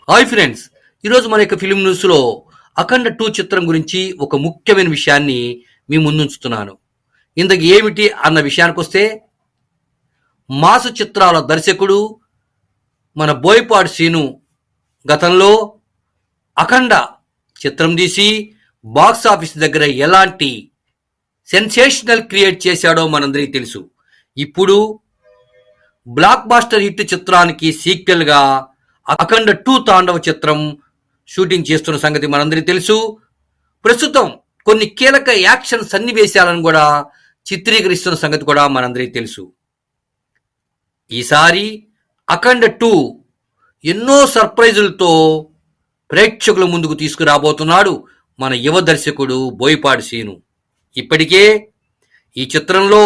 Hi friends, ఈరోజు మన యొక్క ఫిలిం న్యూస్లో అఖండ 2 చిత్రం గురించి ఒక ముఖ్యమైన విషయాన్ని మీ ముందుంచుతున్నాను. ఇంతకు ఏమిటి అన్న విషయానికి వస్తే, మాసు చిత్రాల దర్శకుడు మన బోయపాటి శ్రీను గతంలో అఖండ చిత్రం తీసి బాక్స్ ఆఫీస్ దగ్గర ఎలాంటి సెన్సేషనల్ క్రియేట్ చేశాడో మనందరికీ తెలుసు. ఇప్పుడు బ్లాక్ బాస్టర్ హిట్ చిత్రానికి సీక్వెల్గా అఖండ 2 తాండవ చిత్రం షూటింగ్ చేస్తున్న సంగతి మనందరికీ తెలుసు. ప్రస్తుతం కొన్ని కీలక యాక్షన్ సన్నివేశాలను కూడా చిత్రీకరిస్తున్న సంగతి కూడా మనందరికీ తెలుసు. ఈసారి అఖండ 2 ఎన్నో సర్ప్రైజులతో ప్రేక్షకుల ముందుకు తీసుకురాబోతున్నాడు మన యువ దర్శకుడు బోయపాటి శ్రీను. ఇప్పటికే ఈ చిత్రంలో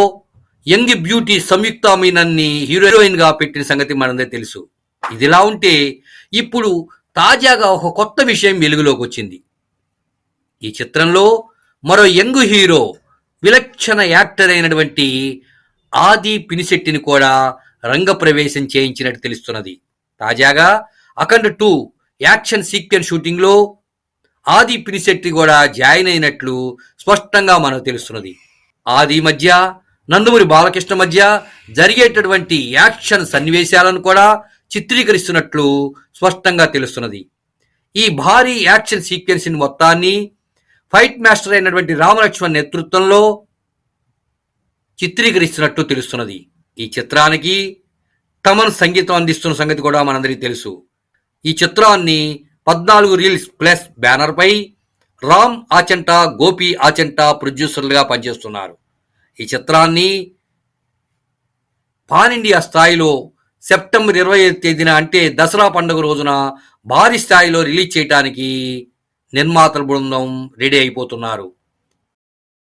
యంగ్ బ్యూటీ సంయుక్త మీనన్ని హీరోయిన్ గా పెట్టిన సంగతి మనందరికీ తెలుసు. ఇదిలా ఉంటే ఇప్పుడు తాజాగా ఒక కొత్త విషయం వెలుగులోకి వచ్చింది. ఈ చిత్రంలో మరో యంగ్ హీరో, విలక్షణ యాక్టర్ అయినటువంటి ఆది పినిశెట్టిని కూడా రంగప్రవేశం చేయించినట్టు తెలుస్తున్నది. తాజాగా అఖండ 2 యాక్షన్ సీక్వెన్స్ షూటింగ్ లో ఆది పినిశెట్టి కూడా జాయిన్ అయినట్లు స్పష్టంగా మనకు తెలుస్తున్నది. ఆది మధ్య నందమూరి బాలకృష్ణ మధ్య జరిగేటటువంటి యాక్షన్ సన్నివేశాలను కూడా చిత్రీకరిస్తున్నట్లు స్పష్టంగా తెలుస్తున్నది. ఈ భారీ యాక్షన్ సీక్వెన్స్ మొత్తాన్ని ఫైట్ మాస్టర్ అయినటువంటి రామలక్ష్మణ్ నేతృత్వంలో చిత్రీకరిస్తున్నట్టు తెలుస్తున్నది. ఈ చిత్రానికి తమన్ సంగీతం అందిస్తున్న సంగతి కూడా మనందరికీ తెలుసు. ఈ చిత్రాన్ని 14 రీల్స్ ప్లస్ బ్యానర్ పై రామ్ ఆచంట, గోపి ఆచంట ప్రొడ్యూసర్లుగా పనిచేస్తున్నారు. ఈ చిత్రాన్ని పాన్ ఇండియా స్థాయిలో సెప్టెంబర్ 25 తేదీన అంటే దసరా పండుగ రోజున భారీ స్థాయిలో రిలీజ్ చేయడానికి నిర్మాతల బృందం రెడీ అయిపోతున్నారు.